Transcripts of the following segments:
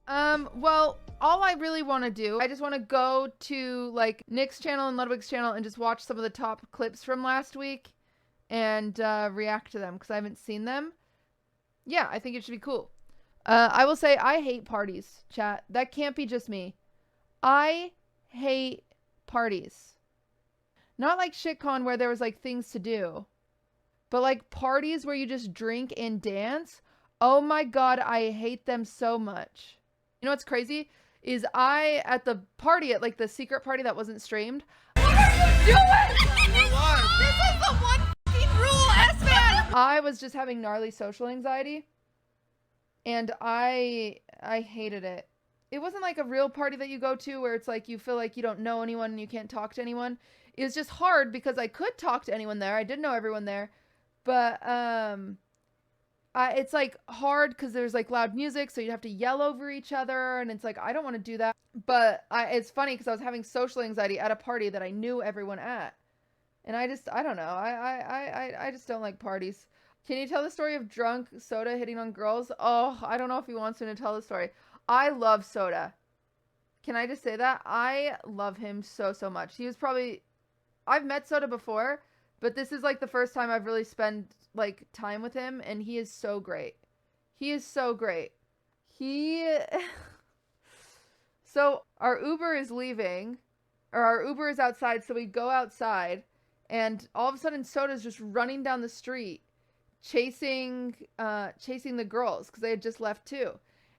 Well, all I really want to do, I just want to go to like Nick's channel and Ludwig's channel and just watch some of the top clips from last week and react to them because I haven't seen them. Yeah, I think it should be cool. I will say I hate parties, chat. That can't be just me. I hate parties. Not like shitcon where there was like things to do, but like parties where you just drink and dance. Oh my god, I hate them so much. You know what's crazy? Is I at the party, at like the secret party that wasn't streamed. What are you doing? This is the one fucking rule, S-Man! I was just having gnarly social anxiety. And I hated it. It wasn't like a real party that you go to where it's like you feel like you don't know anyone and you can't talk to anyone. It was just hard because I could talk to anyone there. I did know everyone there. But it's like hard because there's like loud music, so you'd have to yell over each other, and it's like I don't want to do that. But it's funny because I was having social anxiety at a party that I knew everyone at, and I don't know. I just don't like parties. Can you tell the story of drunk Soda hitting on girls? Oh, I don't know if he wants me to tell the story. I love Soda. Can I just say that? I love him so, so much. He was probably... I've met Soda before, but this is like the first time I've really spent like time with him, and he is so great. He is so great. He... So our Uber is leaving, or our Uber is outside, so we go outside, and all of a sudden Soda's just running down the street chasing the girls because they had just left too.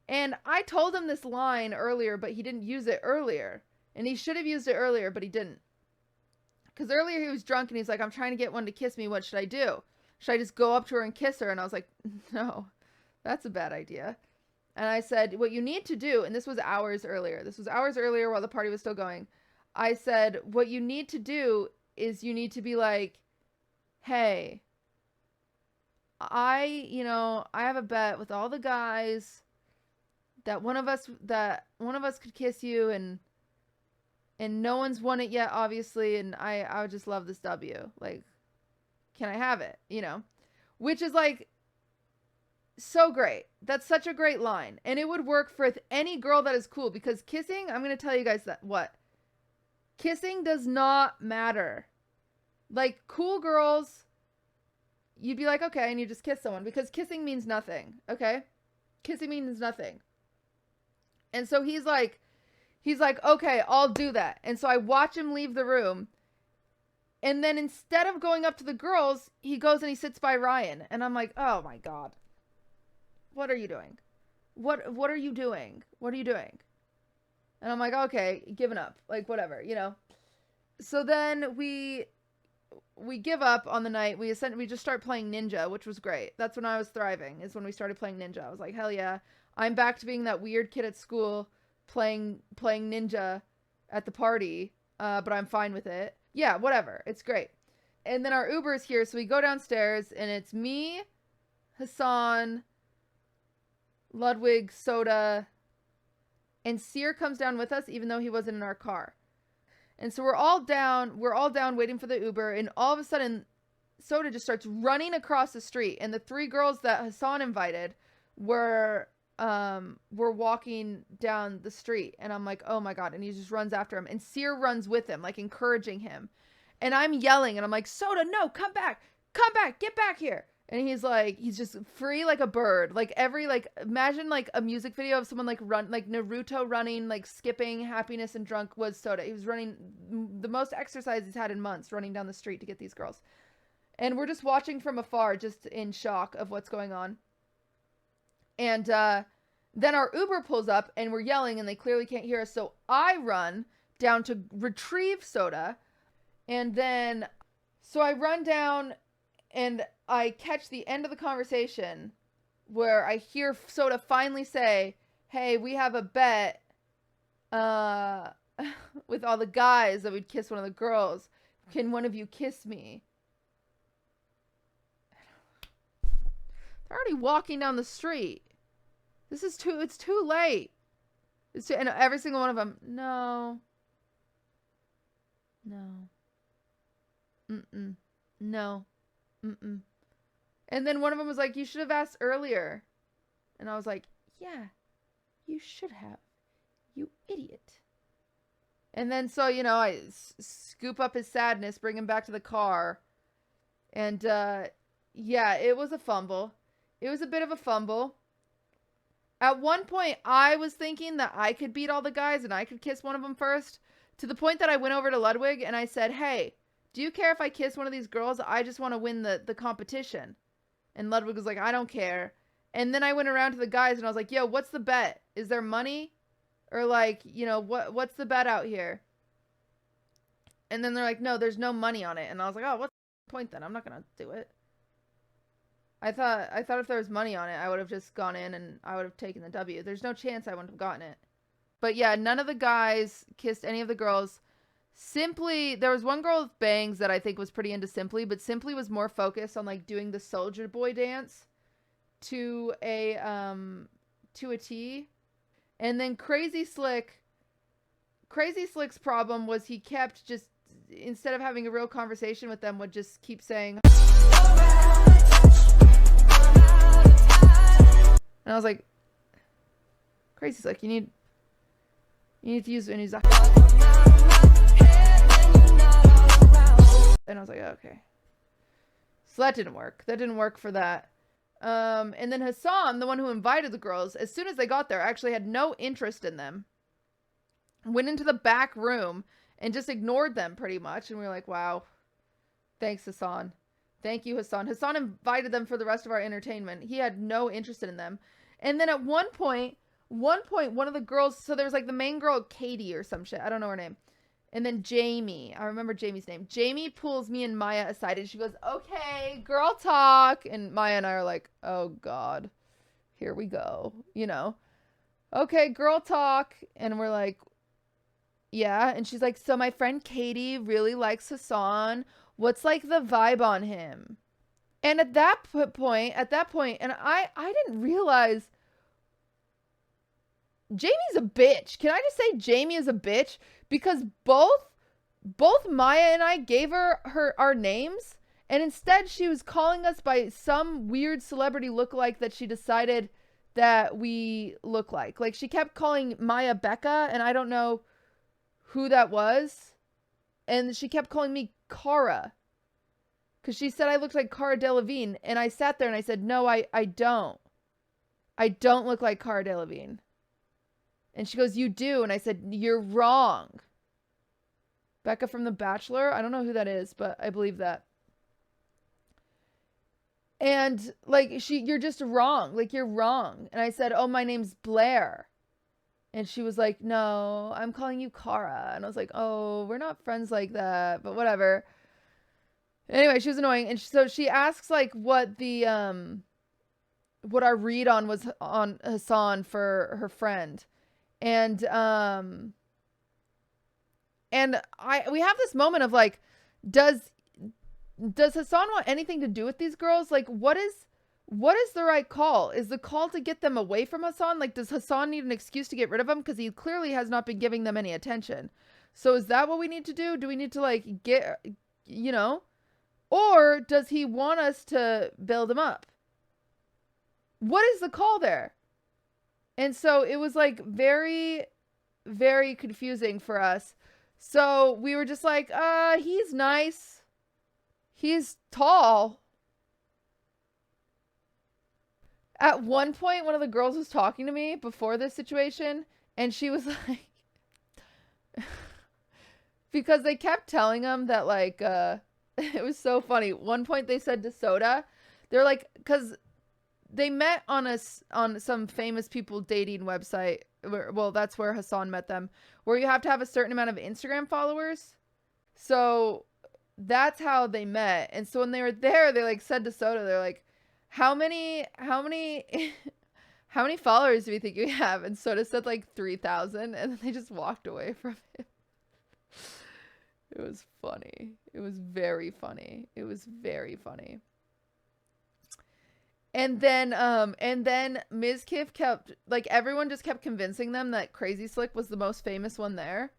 And I told him this line earlier, but he didn't use it earlier. And he should have used it earlier, but he didn't. Because earlier he was drunk and he's like, I'm trying to get one to kiss me. What should I do? Should I just go up to her and kiss her? And I was like, no, that's a bad idea. And I said, what you need to do, and this was hours earlier. This was hours earlier while the party was still going. I said, what you need to do is you need to be like, hey, I have a bet with all the guys that one of us could kiss you, and no one's won it yet, obviously, and I would just love this W. Like, can I have it? Which is like so great. That's such a great line, and it would work for any girl that is cool because kissing, I'm going to tell you guys that kissing does not matter. Like, cool girls, you'd be like, okay, and you just kiss someone because kissing means nothing, okay? Kissing means nothing. And so he's like, okay, I'll do that. And so I watch him leave the room. And then instead of going up to the girls, he goes and he sits by Ryan. And I'm like, oh my God. What are you doing? What are you doing? What are you doing? And I'm like, okay, giving up. Like, whatever, So then we give up on the night. We just start playing Ninja, which was great. That's when I was thriving, is when we started playing Ninja. I was like, hell yeah. I'm back to being that weird kid at school playing Ninja at the party, but I'm fine with it. Yeah, whatever. It's great. And then our Uber is here, so we go downstairs, and it's me, Hassan, Ludwig, Soda, and Seer comes down with us, even though he wasn't in our car. And so we're all down waiting for the Uber, and all of a sudden Soda just starts running across the street, and the three girls that Hassan invited were walking down the street, and I'm like, oh my God. And he just runs after him, and Seer runs with him, like encouraging him, and I'm yelling, and I'm like, Soda, no, come back, get back here. And he's just free like a bird. Like imagine like a music video of someone like Naruto running, like skipping happiness and drunk was Soda. He was running the most exercise he's had in months, running down the street to get these girls. And we're just watching from afar, just in shock of what's going on. And then our Uber pulls up and we're yelling and they clearly can't hear us. So I run down to retrieve Soda. And then, so I run down and I catch the end of the conversation where I hear Soda finally say, hey, we have a bet with all the guys that we'd kiss one of the girls. Can one of you kiss me? They're already walking down the street. It's too late. And every single one of them, no. Mm-mm. No. Mm-mm. And then one of them was like, you should have asked earlier. And I was like, yeah. You should have. You idiot. And then so, you know, I scoop up his sadness, bring him back to the car. And yeah, it was a fumble. It was a bit of a fumble. At one point, I was thinking that I could beat all the guys and I could kiss one of them first. To the point that I went over to Ludwig and I said, hey, do you care if I kiss one of these girls? I just want to win the competition. And Ludwig was like, I don't care. And then I went around to the guys and I was like, yo, what's the bet? Is there money? Or like, you know, what's the bet out here? And then they're like, no, there's no money on it. And I was like, oh, what's the point then? I'm not going to do it. I thought if there was money on it, I would have just gone in and I would have taken the W. There's no chance I wouldn't have gotten it. But yeah, none of the guys kissed any of the girls. Simply, there was one girl with bangs that I think was pretty into Simply, but Simply was more focused on like doing the Soldier Boy dance to a T. And then Crazy Slick's problem was he kept just, instead of having a real conversation with them, would just keep saying, and I was like, Crazy Slick, you need to use a new Zaka. And I was like, oh, okay. So that didn't work. That didn't work for that. And then Hassan, the one who invited the girls, as soon as they got there, actually had no interest in them. Went into the back room and just ignored them pretty much. And we were like, wow, thanks, Hassan. Thank you, Hassan. Hassan invited them for the rest of our entertainment. He had no interest in them. And then at one point, one of the girls, so there was like the main girl, Katie or some shit. I don't know her name. And then Jamie, I remember Jamie's name. Jamie pulls me and Maya aside and she goes, okay, girl talk. And Maya and I are like, oh God, here we go. You know, okay, girl talk. And we're like, yeah. And she's like, so my friend Katie really likes Hassan. What's like the vibe on him? And at that point, and I didn't realize Jamie's a bitch. Can I just say Jamie is a bitch? Because both Maya and I gave her our names, and instead she was calling us by some weird celebrity lookalike that she decided that we look like. Like she kept calling Maya Becca, and I don't know who that was. And she kept calling me Cara. Because she said I looked like Cara Delevingne. And I sat there and I said, no, I don't. I don't look like Cara Delevingne. And she goes, you do. And I said, you're wrong. Becca from The Bachelor. I don't know who that is, but I believe that. And like, you're just wrong. Like, you're wrong. And I said, oh, my name's Blair. And she was like, no, I'm calling you Cara. And I was like, oh, we're not friends like that, but whatever. Anyway, she was annoying. And so she asks like what our read on was on Hassan for her friend. And we have this moment of like, does Hassan want anything to do with these girls? Like, what is the right call? Is the call to get them away from Hassan? Like, does Hassan need an excuse to get rid of them? Because he clearly has not been giving them any attention. So is that what we need to do? Do we need to like get, you know? Or does he want us to build him up? What is the call there? And so it was like very, very confusing for us. So we were just like, he's nice. He's tall. At one point, one of the girls was talking to me before this situation, and she was like, because they kept telling him that like, it was so funny. One point they said to Soda, they're like, because they met on some famous people dating website. Well, that's where Hassan met them, where you have to have a certain amount of Instagram followers. So that's how they met. And so when they were there, they like said to Soda, they're like, how many followers do you think you have? And Soda said like 3,000, and then they just walked away from it. It was funny. It was very funny. It was very funny. And then Ms. Kiff kept, like, everyone just kept convincing them that Crazy Slick was the most famous one there.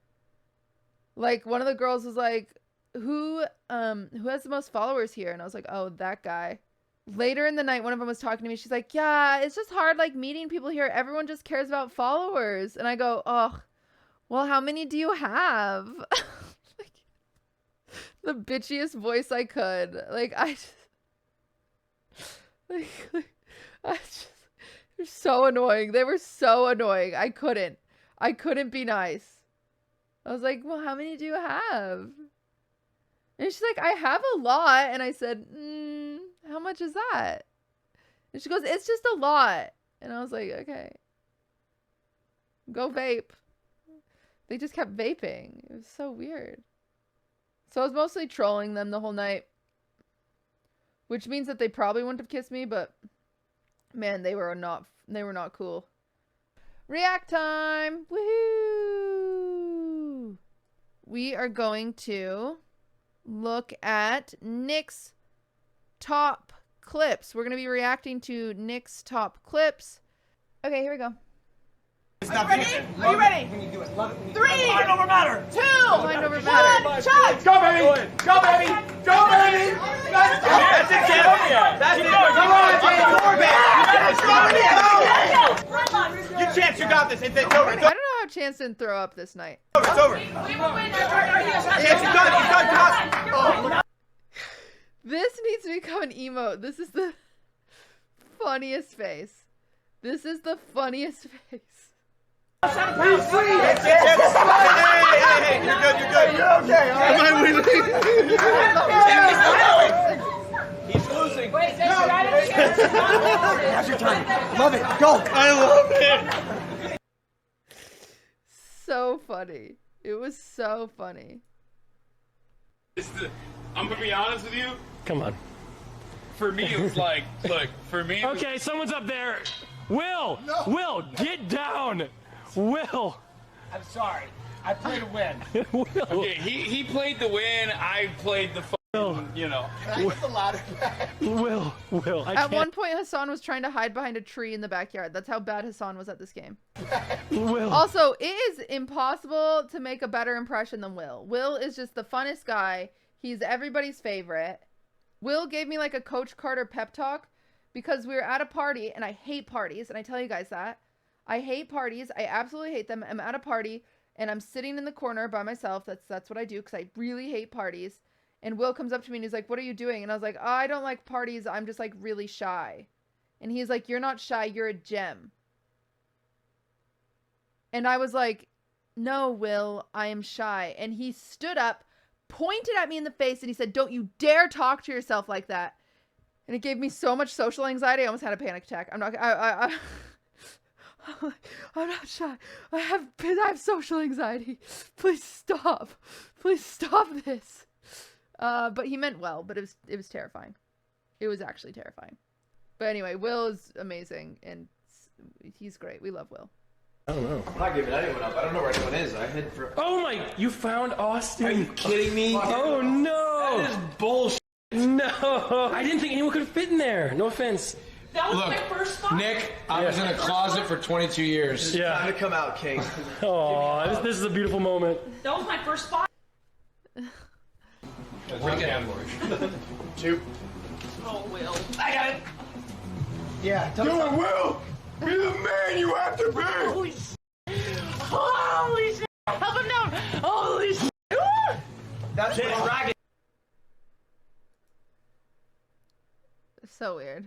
Like, one of the girls was like, who has the most followers here? And I was like, oh, that guy. Later in the night, one of them was talking to me. She's like, yeah, it's just hard, like, meeting people here. Everyone just cares about followers. And I go, oh, well, how many do you have? Like, the bitchiest voice I could. Like, they're so annoying. They were so annoying. I couldn't be nice. I was like, well, how many do you have? And she's like, I have a lot. And I said, how much is that? And she goes, it's just a lot. And I was like, okay. Go vape. They just kept vaping. It was so weird. So I was mostly trolling them the whole night. Which means that they probably wouldn't have kissed me, but man, they were not cool. React time! Woohoo! We are going to look at Nick's top clips. We're going to be reacting to Nick's top clips. Okay, here we go. Are you ready? Are you ready? When you do it, love it. 3, mind over matter. 2, mind over matter. 1, shot. Go, baby. Go, baby. Go, baby. Let's go. That's it, Kim. That's it. Come on, James. You Chance, you got this. It's over. I don't know how Chance didn't throw up this night. It's over. Chance, you got it. You got it. This needs to become an emote. This is the funniest face. This is the funniest face. Hey, you're good, you're good. You're okay, all right? Am I winning? He's losing. Wait, now's your time. Love it. Go. I love it. So funny. It was so funny. I'm gonna be honest with you. Come on. For me, it was like, look, for me. Okay, someone's up there. Will! No. Will, get down! Will! I'm sorry. I played to win. Will! Okay, he played the win. I played the you know. That's a lot of Will, At one point, Hassan was trying to hide behind a tree in the backyard. That's how bad Hassan was at this game. Will. Also, it is impossible to make a better impression than Will. Will is just the funnest guy. He's everybody's favorite. Will gave me like a Coach Carter pep talk because we were at a party, and I hate parties, and I tell you guys that. I hate parties. I absolutely hate them. I'm at a party, and I'm sitting in the corner by myself. That's what I do because I really hate parties. And Will comes up to me and he's like, what are you doing? And I was like, oh, I don't like parties. I'm just like really shy. And he's like, you're not shy. You're a gem. And I was like, no, Will, I am shy. And he stood up, pointed at me in the face, and he said, don't you dare talk to yourself like that. And it gave me so much social anxiety. I almost had a panic attack. I'm not shy. I have social anxiety. Please stop. Please stop this. But he meant well, but it was terrifying. It was actually terrifying. But anyway, Will is amazing, and he's great. We love Will. I don't know. I'm not giving anyone up. I don't know where anyone is. I hid for. Oh my! You found Austin? Are you kidding me? Oh no! That is bullshit. No! I didn't think anyone could fit in there. No offense. That was my first spot. Nick, I was in a closet for 22 years. Yeah. Time to come out, King. Oh, this is a beautiful moment. That was my first spot. Bring it on. 2. Oh, Will. I got it. Yeah. Do it, Will. Be the man you have to be. Holy shit. Holy shit. Help him down. Holy shit. That's dragon. So weird.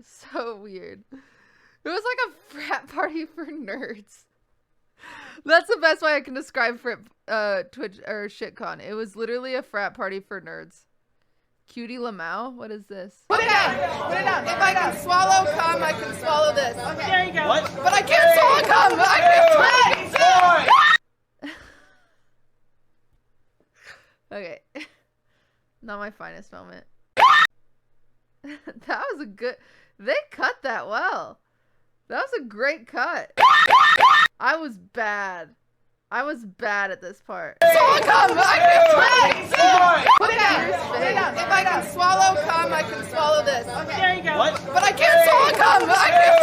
So weird. It was like a frat party for nerds. That's the best way I can describe Twitch or shitcon. It was literally a frat party for nerds. Cutie Lamau? What is this? Put it down! Put it down! If I can swallow cum, I can swallow this. Okay. There you go. What? But I can't swallow cum! I can't. Okay. Not my finest moment. That was a good... They cut that well. That was a great cut. I was bad. I was bad at this part. Swallow cum! I can't. Put it down! Put it down! If I can swallow cum, I can swallow this. Okay. There you go. What? But I can't swallow cum! I can't.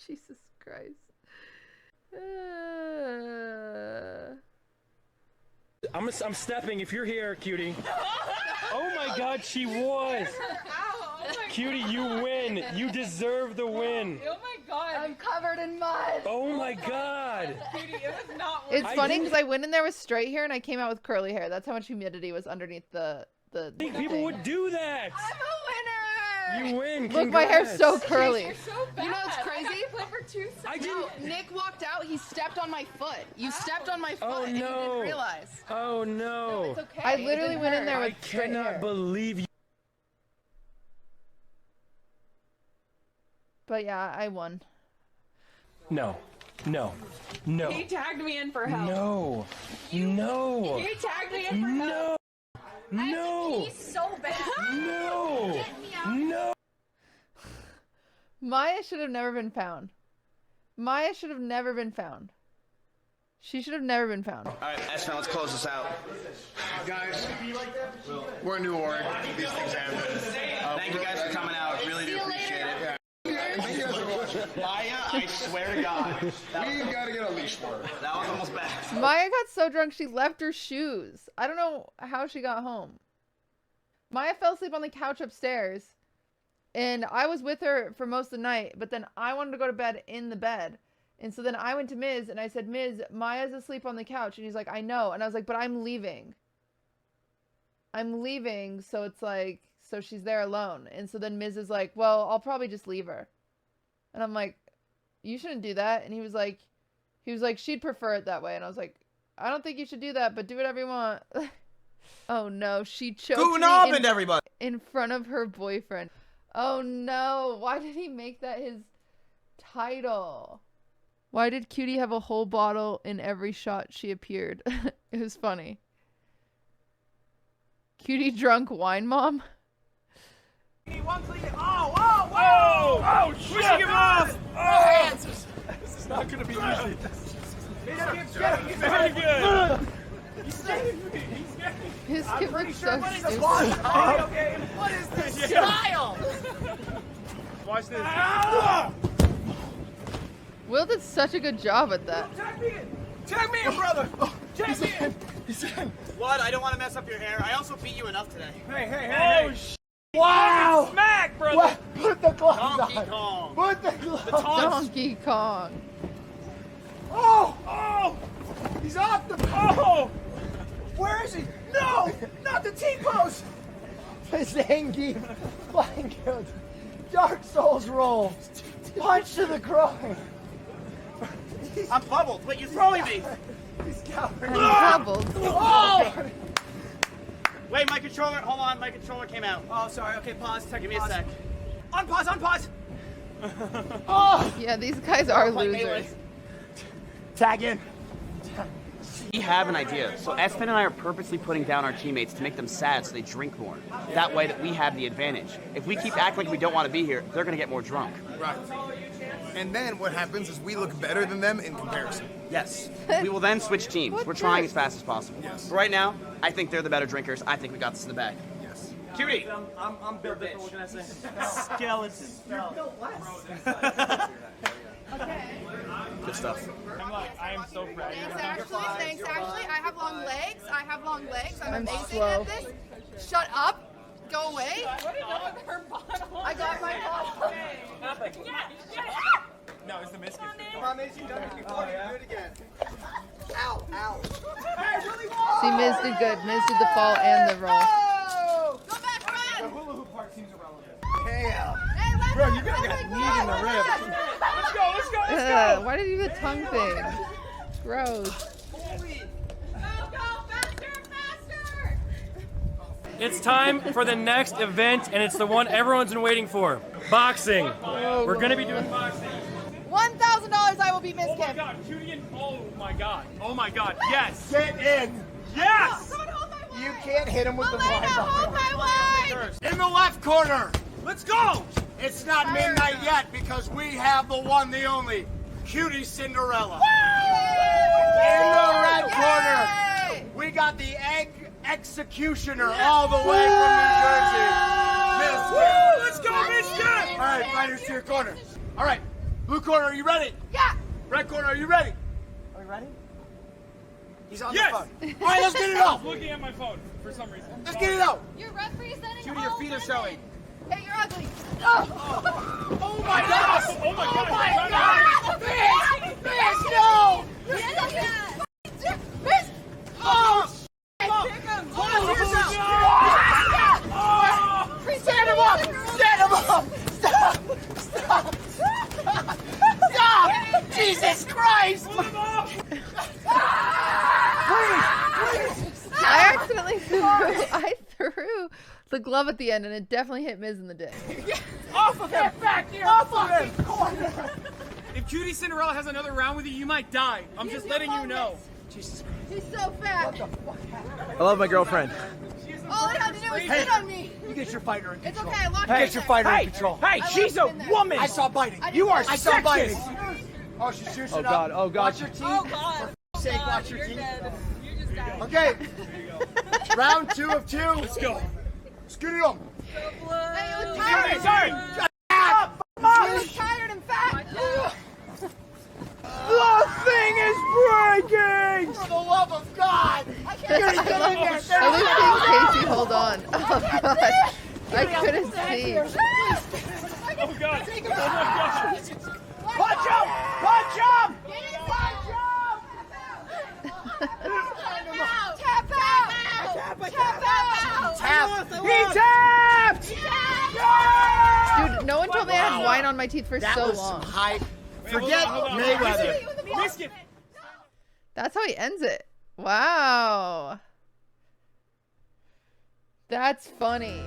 Jesus Christ. I'm I'm stepping if you're here, cutie. Oh my God, she was. Cutie, you win. You deserve the win. Oh my god. I'm covered in mud. Oh my God. Cutie, it was not It's I funny didn't- because I went in there with straight hair and I came out with curly hair. That's how much humidity was underneath the I think people thing. would do that. I'm a winner! You win. Look, my hair's so Congrats. curly. You're so bad. You know what's crazy? I played for 2 seconds. I No, didn't. Nick walked out. He stepped on my foot. You stepped on my foot, Oh, and you no. didn't realize. Oh no. It's okay. I It literally didn't went in hurt. there I with straight cannot hair. believe you. But yeah, I won. No. No. No. He tagged me in for help. No. No. He tagged me in for help. No. No. so bad. No. No. Maya should have never been found. Maya should have never been found. She should have never been found. All right, Espen, let's close this out. Guys, we're a new org. These things happen. Thank you guys for coming out. Really do appreciate it. Thank you guys for watching. Maya, I swear to God, We gotta get a leash for her. that was almost bad. Maya got so drunk she left her shoes. I don't know how she got home. Maya fell asleep on the couch upstairs. And I was with her for most of the night. But then I wanted to go to bed in the bed. And so then I went to Miz and I said, Miz, Maya's asleep on the couch. And he's like, I know. And I was like, but I'm leaving. I'm leaving. So it's like, so she's there alone. And so then Miz is like, well, I'll probably just leave her. And I'm like, you shouldn't do that. And he was like, she'd prefer it that way. And I was like, I don't think you should do that, but do whatever you want. Oh no, she choked Guten me Abend, everybody. in front of her boyfriend. Oh no, why did he make that his title? Why did Cutie have a whole bottle in every shot she appeared? It was funny. Cutie drunk wine mom? Oh, shit! Him off! This is not gonna be easy. Very good. His kid looks so stupid. Okay, what is this? Style. Watch this. Will did such a good job at that. Tag me in, brother. Tag me in. What? I don't want to mess up your hair. I also beat you enough today. Hey. Oh, wow. Smack, brother. What? Put the gloves Donkey on. Kong. Put the gloves The taunts. Donkey Kong. Oh! He's off the. Oh. Where is he? No! Not the T-post! Zangief, flying kilt, Dark Souls roll, punch to the groin. I'm bubbled. Wait, you're throwing me. He's covered. I'm doubled. Oh! Wait, my controller. Hold on, my controller came out. Oh, sorry. Okay, pause. Give me a sec. Unpause. Oh! Yeah, these guys are Like losers. melee. Tag in. We have an idea. So Espen and I are purposely putting down our teammates to make them sad so they drink more. That way that we have the advantage. If we keep acting like we don't want to be here, they're going to get more drunk. Right. And then what happens is we look better than them in comparison. Yes. We will then switch teams. What We're trying jerk? as fast as possible. Yes. But right now, I think they're the better drinkers. I think we got this in the bag. Yes. Cutie. I'm Bill Bitch. What can I say? Skeleton. You're built less. Good stuff. I am so proud. Thanks, Ashley. I have long legs. I'm I'm amazing slow. at this. Shut up. Go away. I got my bottle. No, it's the biscuit. Come on, Mace, you done it before. Do it again. Ow. Hey, really long. See, Miz did good. Miz did the fall and the roll. Go back, The run. hula hoop part seems irrelevant. Hey, let's Bro, go. you're gonna get knee in the ribs. Let's go. Why did you do the tongue thing? Gross. Faster. It's time for the next event, and it's the one everyone's been waiting for. Boxing. We're gonna be doing boxing. $1,000 I will be Miss Kim. God, Cutie and oh my God, yes. Get in. Yes! Someone hold my way. You can't hit him with the Elena, blind hold my way. In the left corner. Let's go. It's not midnight yet because we have the one, the only, QTCinderella. In the red corner, we got the executioner all the way from New Jersey. Let's go, Michigan. All right, fighters to your corner. All right, blue corner, are you ready? Yeah. Red corner, are you ready? Are we ready? He's on Yes! the phone. All right, let's get it I out. was looking at my phone for some reason. Let's get it out. Your referee said it. Judy, your feet are showing. Hey, you're ugly. Oh my gosh. Oh my God! Oh my God. Fish, no. Oh, stand him up! Stand him up! Stop! Stop! Stop! Jesus Christ! I accidentally threw the glove at the end, and it definitely hit Miz in the dick. Off of him! Get back here! Off of him! Corner! If QTCinderella has another round with you, you might die. I'm just letting you know. Jesus He's so fat. I love my girlfriend. All I had to do was sit on me. You get your fighter in It's control. okay. I locked You it get your fighter in control. Hey, I she's left a him in there. woman. I saw biting. You are I saw biting. sexist. Oh, she's shooting Oh up. God, oh God. Watch your teeth. Oh God. For sake, watch your You're teeth. dead. You just died. Okay. Round 2 of 2. Let's go. Let's get it on. Hey, you look Sorry, tired. sorry. You look tired and fat. The thing is breaking. For the love of God. I can't. Get in there. I was seeing Casey hold on. Oh God, I couldn't see. Oh God. Oh my God. Punch him! Punch him! Tap out. Tap! He tapped. Dude, no one told me I had wine on my teeth for That so was long. some high. Forget Hold on. Mayweather. Biscuit. That's how he ends it. Wow. That's funny.